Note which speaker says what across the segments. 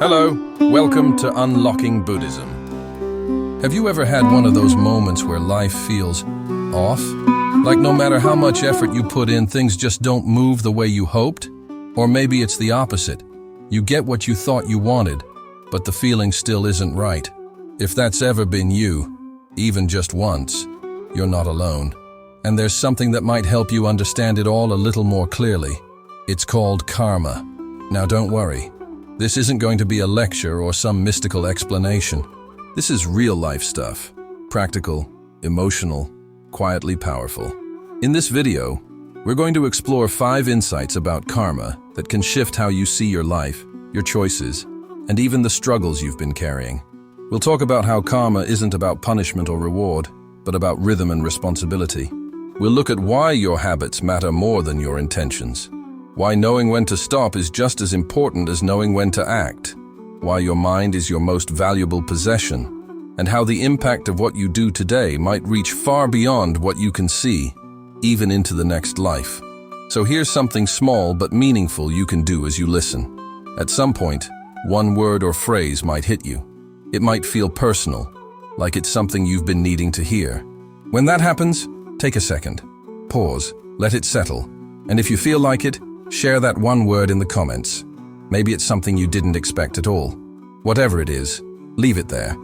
Speaker 1: Hello, welcome to Unlocking Buddhism. Have you ever had one of those moments where life feels off? Like no matter how much effort you put in, things just don't move the way you hoped? Or maybe it's the opposite. You get what you thought you wanted, but the feeling still isn't right. If that's ever been you, even just once, you're not alone. And there's something that might help you understand it all a little more clearly. It's called karma. Now don't worry. This isn't going to be a lecture or some mystical explanation. This is real-life stuff. Practical, emotional, quietly powerful. In this video, we're going to explore 5 insights about karma that can shift how you see your life, your choices, and even the struggles you've been carrying. We'll talk about how karma isn't about punishment or reward, but about rhythm and responsibility. We'll look at why your habits matter more than your intentions. Why knowing when to stop is just as important as knowing when to act. Why your mind is your most valuable possession. And how the impact of what you do today might reach far beyond what you can see, even into the next life. So here's something small but meaningful you can do as you listen. At some point, one word or phrase might hit you. It might feel personal, like it's something you've been needing to hear. When that happens, take a second. Pause, let it settle. And if you feel like it, share that one word in the comments. Maybe it's something you didn't expect at all. Whatever it is, leave it there.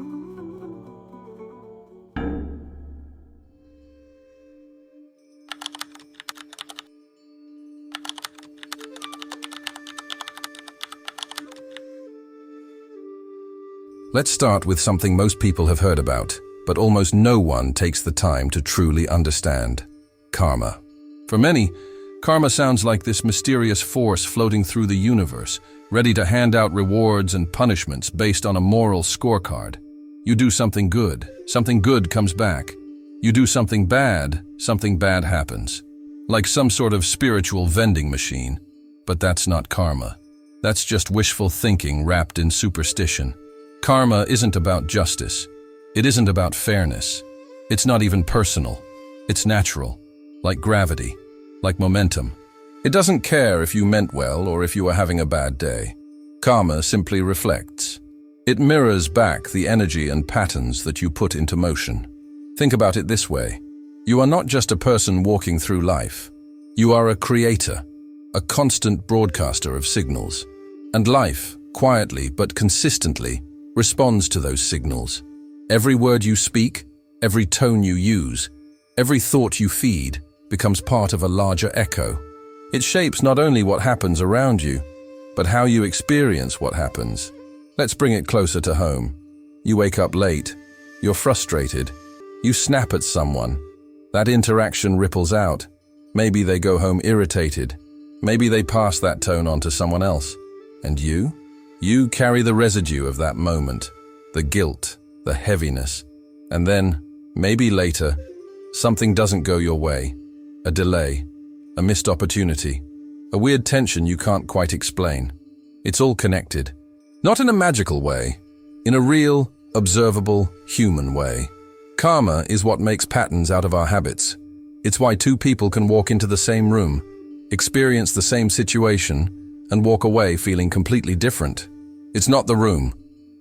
Speaker 1: Let's start with something most people have heard about, but almost no one takes the time to truly understand: karma. For many, karma sounds like this mysterious force floating through the universe, ready to hand out rewards and punishments based on a moral scorecard. You do something good comes back. You do something bad happens. Like some sort of spiritual vending machine. But that's not karma. That's just wishful thinking wrapped in superstition. Karma isn't about justice. It isn't about fairness. It's not even personal. It's natural, like gravity. Like momentum. It doesn't care if you meant well or if you are having a bad day. Karma simply reflects. It mirrors back the energy and patterns that you put into motion. Think about it this way. You are not just a person walking through life. You are a creator, a constant broadcaster of signals. And life, quietly but consistently, responds to those signals. Every word you speak, every tone you use, every thought you feed, becomes part of a larger echo. It shapes not only what happens around you, but how you experience what happens. Let's bring it closer to home. You wake up late. You're frustrated. You snap at someone. That interaction ripples out. Maybe they go home irritated. Maybe they pass that tone on to someone else. And you? You carry the residue of that moment, the guilt, the heaviness. And then, maybe later, something doesn't go your way. A delay, a missed opportunity, a weird tension you can't quite explain. It's all connected. Not in a magical way, in a real, observable, human way. Karma is what makes patterns out of our habits. It's why 2 people can walk into the same room, experience the same situation, and walk away feeling completely different. It's not the room.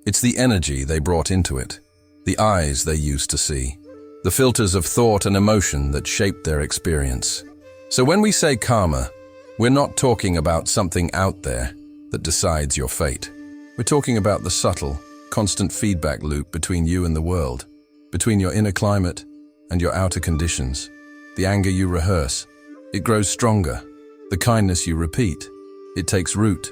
Speaker 1: It's the energy they brought into it, the eyes they used to see. The filters of thought and emotion that shaped their experience. So when we say karma, we're not talking about something out there that decides your fate. We're talking about the subtle, constant feedback loop between you and the world, between your inner climate and your outer conditions. The anger you rehearse, it grows stronger. The kindness you repeat, it takes root.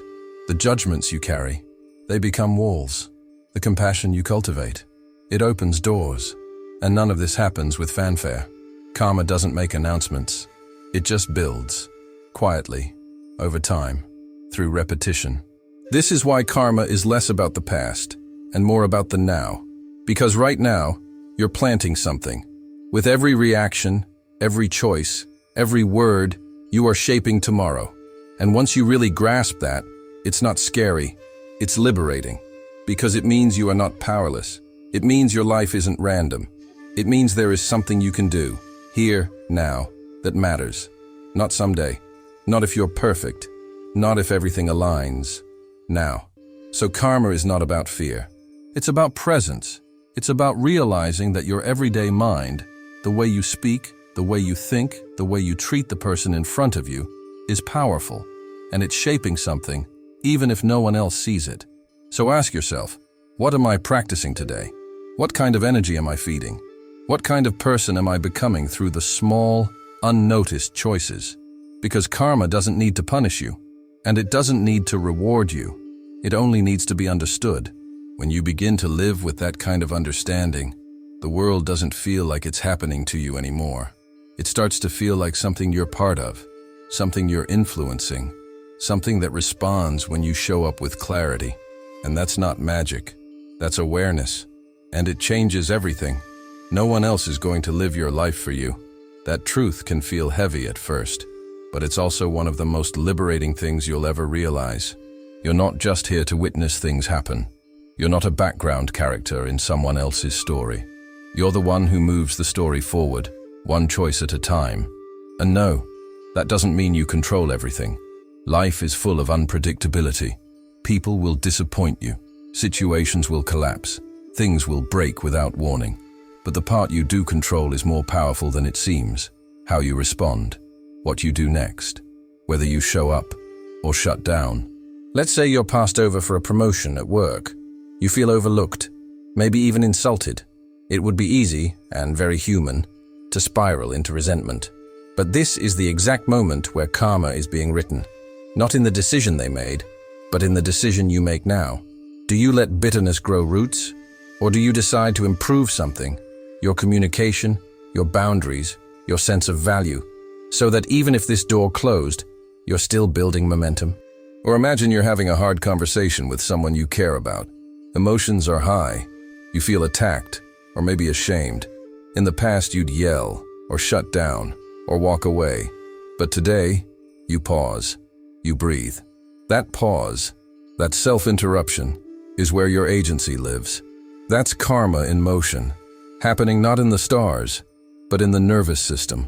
Speaker 1: The judgments you carry, they become walls. The compassion you cultivate, it opens doors. And none of this happens with fanfare. Karma doesn't make announcements. It just builds, quietly, over time, through repetition. This is why karma is less about the past and more about the now. Because right now, you're planting something. With every reaction, every choice, every word, you are shaping tomorrow. And once you really grasp that, it's not scary, it's liberating. Because it means you are not powerless. It means your life isn't random. It means there is something you can do, here, now, that matters. Not someday. Not if you're perfect. Not if everything aligns. Now. So karma is not about fear. It's about presence. It's about realizing that your everyday mind, the way you speak, the way you think, the way you treat the person in front of you, is powerful, and it's shaping something, even if no one else sees it. So ask yourself, what am I practicing today? What kind of energy am I feeding? What kind of person am I becoming through the small, unnoticed choices? Because karma doesn't need to punish you, and it doesn't need to reward you. It only needs to be understood. When you begin to live with that kind of understanding, the world doesn't feel like it's happening to you anymore. It starts to feel like something you're part of, something you're influencing, something that responds when you show up with clarity. And that's not magic, that's awareness. And it changes everything. No one else is going to live your life for you. That truth can feel heavy at first, but it's also one of the most liberating things you'll ever realize. You're not just here to witness things happen. You're not a background character in someone else's story. You're the one who moves the story forward, one choice at a time. And no, that doesn't mean you control everything. Life is full of unpredictability. People will disappoint you. Situations will collapse. Things will break without warning. But the part you do control is more powerful than it seems. How you respond, what you do next, whether you show up or shut down. Let's say you're passed over for a promotion at work. You feel overlooked, maybe even insulted. It would be easy, and very human, to spiral into resentment. But this is the exact moment where karma is being written. Not in the decision they made, but in the decision you make now. Do you let bitterness grow roots? Or do you decide to improve something, your communication, your boundaries, your sense of value, so that even if this door closed, you're still building momentum? Or imagine you're having a hard conversation with someone you care about. Emotions are high. You feel attacked, or maybe ashamed. In the past, you'd yell, or shut down, or walk away. But today, you pause. You breathe. That pause, that self-interruption, is where your agency lives. That's karma in motion, happening not in the stars, but in the nervous system,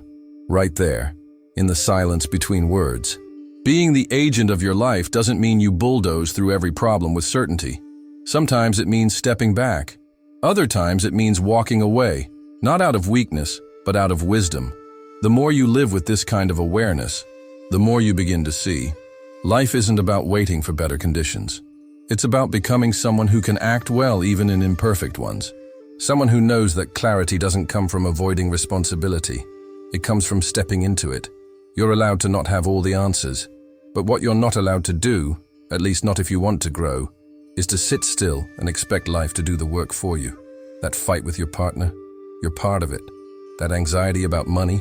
Speaker 1: right there, in the silence between words. Being the agent of your life doesn't mean you bulldoze through every problem with certainty. Sometimes it means stepping back. Other times it means walking away, not out of weakness, but out of wisdom. The more you live with this kind of awareness, the more you begin to see. Life isn't about waiting for better conditions. It's about becoming someone who can act well even in imperfect ones. Someone who knows that clarity doesn't come from avoiding responsibility. It comes from stepping into it. You're allowed to not have all the answers, but what you're not allowed to do, at least not if you want to grow, is to sit still and expect life to do the work for you. That fight with your partner, you're part of it. That anxiety about money,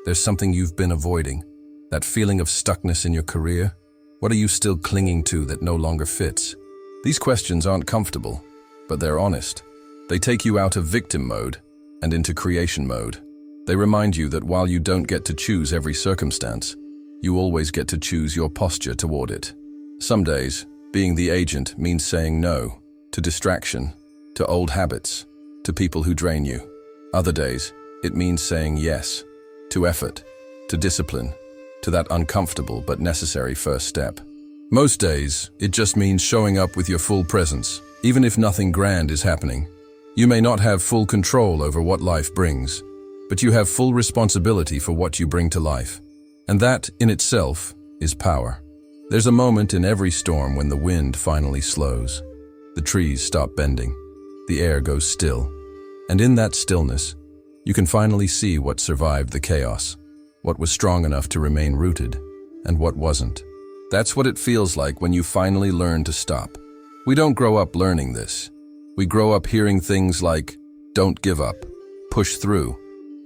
Speaker 1: there's something you've been avoiding. That feeling of stuckness in your career, what are you still clinging to that no longer fits? These questions aren't comfortable, but they're honest. They take you out of victim mode and into creation mode. They remind you that while you don't get to choose every circumstance, you always get to choose your posture toward it. Some days, being the agent means saying no to distraction, to old habits, to people who drain you. Other days, it means saying yes to effort, to discipline, to that uncomfortable but necessary first step. Most days, it just means showing up with your full presence, even if nothing grand is happening. You may not have full control over what life brings, but you have full responsibility for what you bring to life. And that, in itself, is power. There's a moment in every storm when the wind finally slows. The trees stop bending. The air goes still. And in that stillness, you can finally see what survived the chaos, what was strong enough to remain rooted, and what wasn't. That's what it feels like when you finally learn to stop. We don't grow up learning this. We grow up hearing things like, don't give up, push through.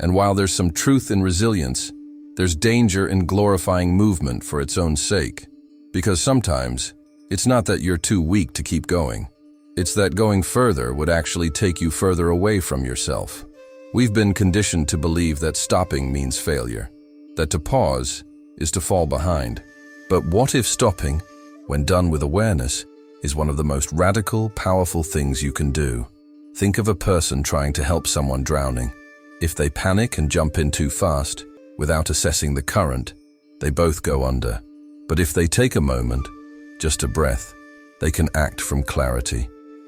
Speaker 1: And while there's some truth in resilience, there's danger in glorifying movement for its own sake. Because sometimes, it's not that you're too weak to keep going. It's that going further would actually take you further away from yourself. We've been conditioned to believe that stopping means failure, that to pause is to fall behind. But what if stopping, when done with awareness, is one of the most radical, powerful things you can do? Think of a person trying to help someone drowning. If they panic and jump in too fast, without assessing the current, they both go under. But if they take a moment, just a breath, They can act from clarity.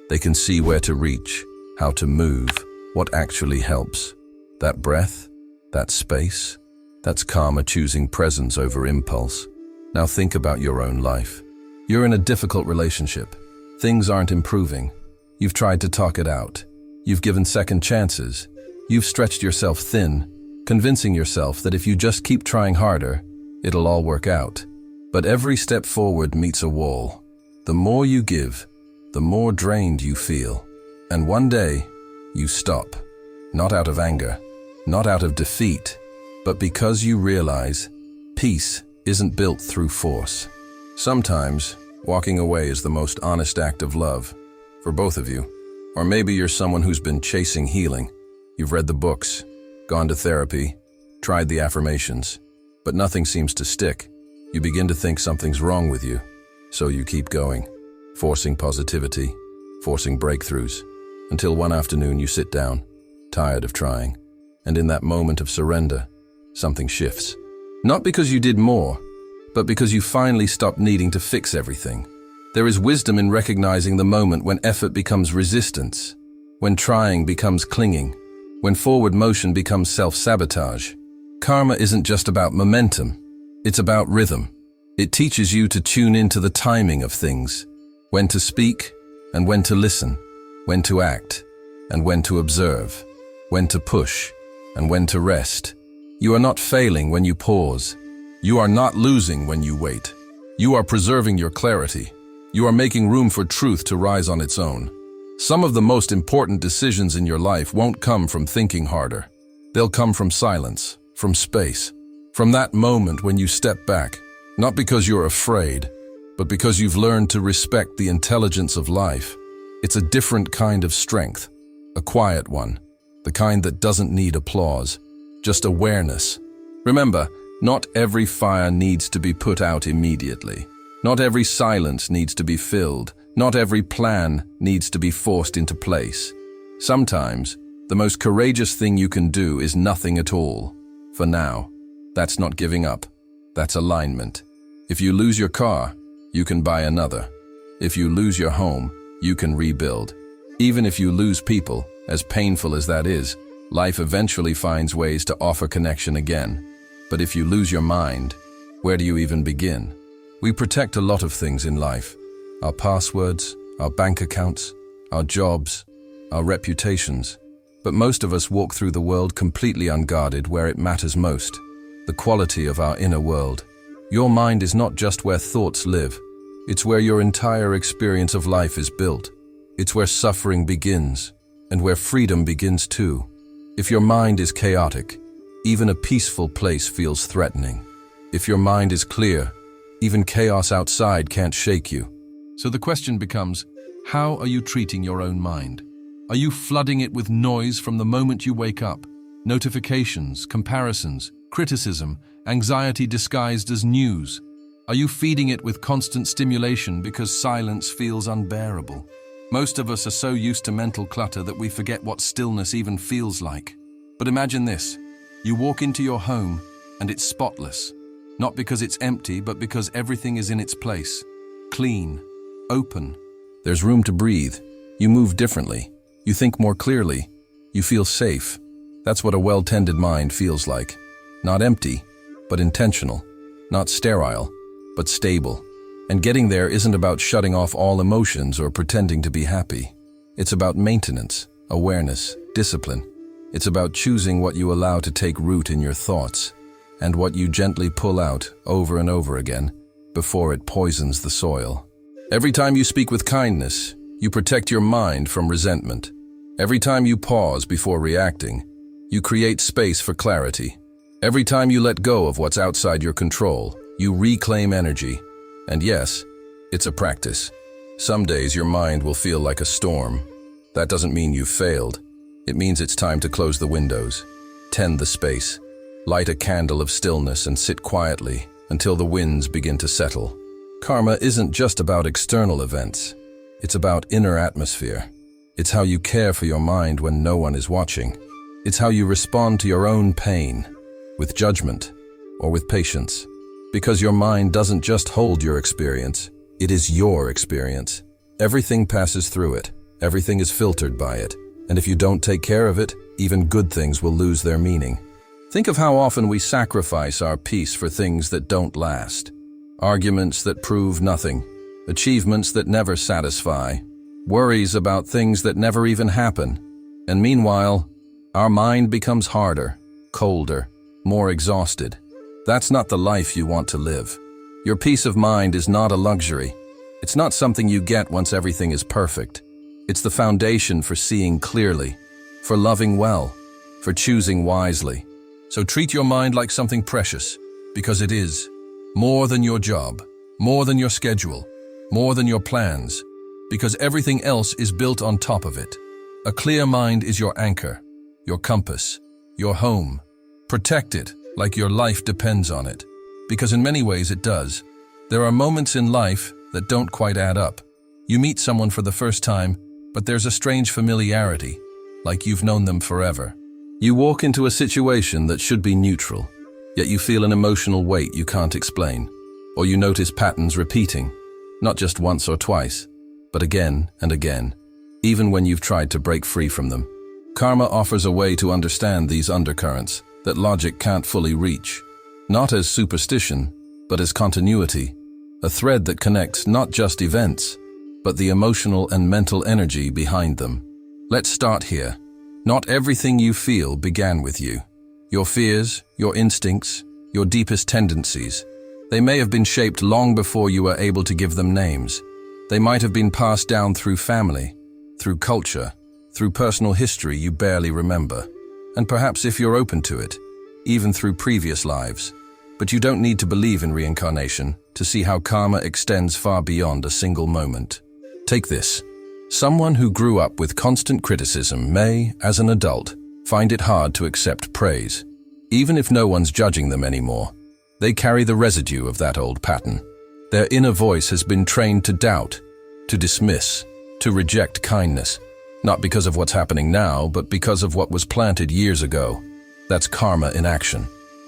Speaker 1: They can see where to reach, how to move, what actually helps. That breath, that space, that's karma choosing presence over impulse. Now think about your own life. You're in a difficult relationship. Things aren't improving. You've tried to talk it out. You've given second chances. You've stretched yourself thin, convincing yourself that if you just keep trying harder, it'll all work out. But every step forward meets a wall. The more you give, the more drained you feel. And one day, you stop. Not out of anger, not out of defeat, but because you realize peace isn't built through force. Sometimes, walking away is the most honest act of love, for both of you. Or maybe you're someone who's been chasing healing. You've read the books, gone to therapy, tried the affirmations, but nothing seems to stick. You begin to think something's wrong with you, so you keep going, forcing positivity, forcing breakthroughs, until one afternoon you sit down, tired of trying, and in that moment of surrender, something shifts. Not because you did more, but because you finally stopped needing to fix everything. There is wisdom in recognizing the moment when effort becomes resistance, when trying becomes clinging, when forward motion becomes self-sabotage. Karma isn't just about momentum, it's about rhythm. It teaches you to tune into the timing of things, when to speak and when to listen, when to act and when to observe, when to push and when to rest. You are not failing when you pause. You are not losing when you wait. You are preserving your clarity. You are making room for truth to rise on its own. Some of the most important decisions in your life won't come from thinking harder. They'll come from silence, from space, from that moment when you step back, not because you're afraid, but because you've learned to respect the intelligence of life. It's a different kind of strength, a quiet one, the kind that doesn't need applause, just awareness. Remember, not every fire needs to be put out immediately. Not every silence needs to be filled. Not every plan needs to be forced into place. Sometimes, the most courageous thing you can do is nothing at all. For now, that's not giving up. That's alignment. If you lose your car, you can buy another. If you lose your home, you can rebuild. Even if you lose people, as painful as that is, life eventually finds ways to offer connection again. But if you lose your mind, where do you even begin? We protect a lot of things in life. Our passwords, our bank accounts, our jobs, our reputations. But most of us walk through the world completely unguarded where it matters most, the quality of our inner world. Your mind is not just where thoughts live. It's where your entire experience of life is built. It's where suffering begins, and where freedom begins too. If your mind is chaotic, even a peaceful place feels threatening. If your mind is clear, even chaos outside can't shake you. So the question becomes, how are you treating your own mind? Are you flooding it with noise from the moment you wake up? Notifications, comparisons, criticism, anxiety disguised as news? Are you feeding it with constant stimulation because silence feels unbearable? Most of us are so used to mental clutter that we forget what stillness even feels like. But imagine this. You walk into your home and it's spotless. Not because it's empty, but because everything is in its place. Clean, open. There's room to breathe. You move differently. You think more clearly. You feel safe. That's what a well-tended mind feels like. Not empty, but intentional. Not sterile, but stable. And getting there isn't about shutting off all emotions or pretending to be happy. It's about maintenance, awareness, discipline. It's about choosing what you allow to take root in your thoughts and what you gently pull out over and over again before it poisons the soil. Every time you speak with kindness, you protect your mind from resentment. Every time you pause before reacting, you create space for clarity. Every time you let go of what's outside your control, you reclaim energy. And yes, it's a practice. Some days your mind will feel like a storm. That doesn't mean you've failed. It means it's time to close the windows, tend the space, light a candle of stillness and sit quietly until the winds begin to settle. Karma isn't just about external events. It's about inner atmosphere. It's how you care for your mind when no one is watching. It's how you respond to your own pain, with judgment or with patience. Because your mind doesn't just hold your experience, It is your experience. Everything passes through it. Everything is filtered by it. And if you don't take care of it, even good things will lose their meaning. Think of how often we sacrifice our peace for things that don't last. Arguments that prove nothing. Achievements that never satisfy. Worries about things that never even happen. And meanwhile, our mind becomes harder, colder, more exhausted. That's not the life you want to live. Your peace of mind is not a luxury. It's not something you get once everything is perfect. It's the foundation for seeing clearly, for loving well, for choosing wisely. So treat your mind like something precious, because it is. More than your job, more than your schedule, more than your plans, because everything else is built on top of it. A clear mind is your anchor, your compass, your home. Protect it like your life depends on it, because in many ways it does. There are moments in life that don't quite add up. You meet someone for the first time, but there's a strange familiarity, like you've known them forever. You walk into a situation that should be neutral, yet you feel an emotional weight you can't explain, or you notice patterns repeating, not just once or twice, but again and again, even when you've tried to break free from them. Karma offers a way to understand these undercurrents that logic can't fully reach, not as superstition, but as continuity, a thread that connects not just events, but the emotional and mental energy behind them. Let's start here. Not everything you feel began with you. Your fears, your instincts, your deepest tendencies, they may have been shaped long before you were able to give them names. They might have been passed down through family, through culture, through personal history you barely remember, and perhaps, if you're open to it, even through previous lives. But you don't need to believe in reincarnation to see how karma extends far beyond a single moment. Take this. Someone who grew up with constant criticism may, as an adult, find it hard to accept praise. Even if no one's judging them anymore, they carry the residue of that old pattern. Their inner voice has been trained to doubt, to dismiss, to reject kindness, not because of what's happening now, but because of what was planted years ago. That's karma in action,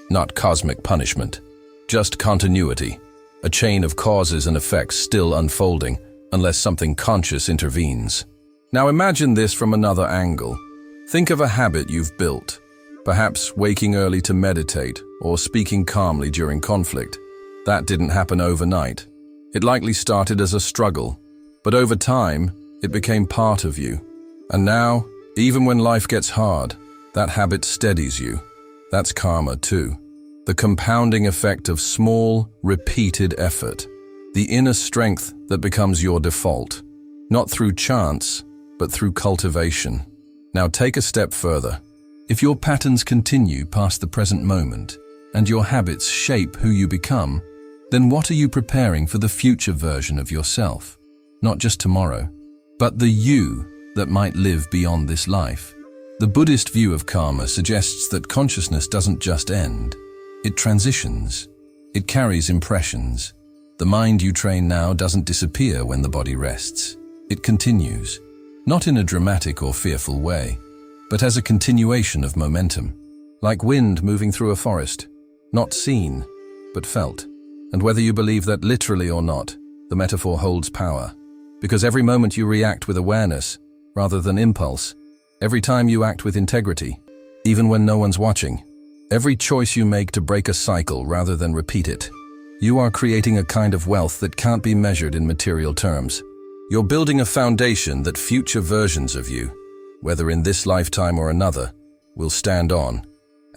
Speaker 1: not cosmic punishment, just continuity, a chain of causes and effects still unfolding, unless something conscious intervenes. Now imagine this from another angle. Think of a habit you've built, perhaps waking early to meditate or speaking calmly during conflict. That didn't happen overnight. It likely started as a struggle, but over time, it became part of you. And now, even when life gets hard, that habit steadies you. That's karma too. The compounding effect of small, repeated effort. The inner strength that becomes your default, not through chance, but through cultivation. Now take a step further. If your patterns continue past the present moment, and your habits shape who you become, then what are you preparing for the future version of yourself? Not just tomorrow, but the you that might live beyond this life. The Buddhist view of karma suggests that consciousness doesn't just end. It transitions. It carries impressions. The mind you train now doesn't disappear when the body rests. It continues, not in a dramatic or fearful way, but as a continuation of momentum, like wind moving through a forest, not seen, but felt. And whether you believe that literally or not, the metaphor holds power, because every moment you react with awareness, rather than impulse, every time you act with integrity, even when no one's watching, every choice you make to break a cycle rather than repeat it, you are creating a kind of wealth that can't be measured in material terms. You're building a foundation that future versions of you, whether in this lifetime or another, will stand on.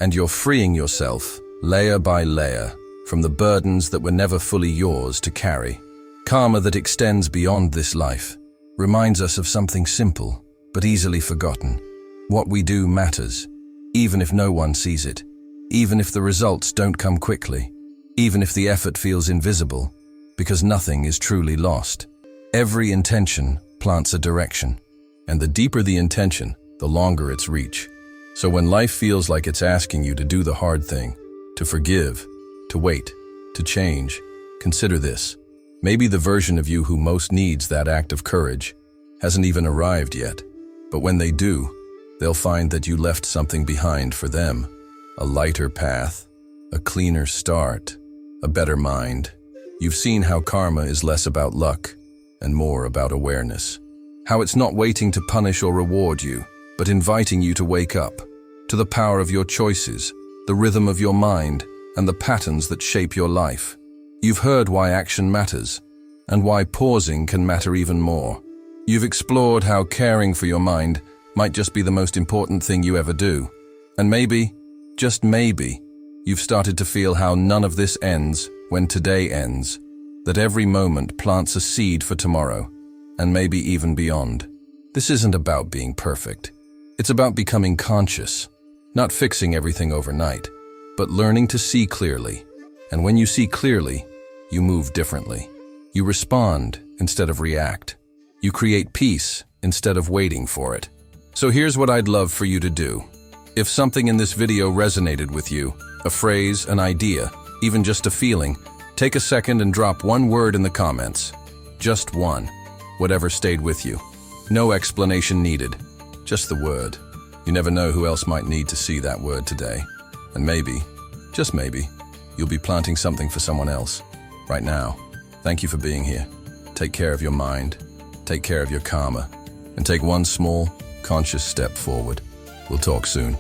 Speaker 1: And you're freeing yourself, layer by layer, from the burdens that were never fully yours to carry. Karma that extends beyond this life reminds us of something simple, but easily forgotten. What we do matters, even if no one sees it, even if the results don't come quickly, even if the effort feels invisible, because nothing is truly lost. Every intention plants a direction, and the deeper the intention, the longer its reach. So when life feels like it's asking you to do the hard thing, to forgive, to wait, to change, consider this. Maybe the version of you who most needs that act of courage hasn't even arrived yet, but when they do, they'll find that you left something behind for them, a lighter path, a cleaner start, a better mind. You've seen how karma is less about luck and more about awareness. How it's not waiting to punish or reward you, but inviting you to wake up to the power of your choices, the rhythm of your mind, and the patterns that shape your life. You've heard why action matters, and why pausing can matter even more. You've explored how caring for your mind might just be the most important thing you ever do. And maybe, just maybe, you've started to feel how none of this ends when today ends, that every moment plants a seed for tomorrow, and maybe even beyond. This isn't about being perfect. It's about becoming conscious, not fixing everything overnight, but learning to see clearly. And when you see clearly, you move differently. You respond instead of react. You create peace instead of waiting for it. So here's what I'd love for you to do. If something in this video resonated with you, a phrase, an idea, even just a feeling, take a second and drop one word in the comments. Just one. Whatever stayed with you. No explanation needed. Just the word. You never know who else might need to see that word today. And maybe, just maybe, you'll be planting something for someone else right now. Thank you for being here. Take care of your mind, take care of your karma, and take one small, conscious step forward. We'll talk soon.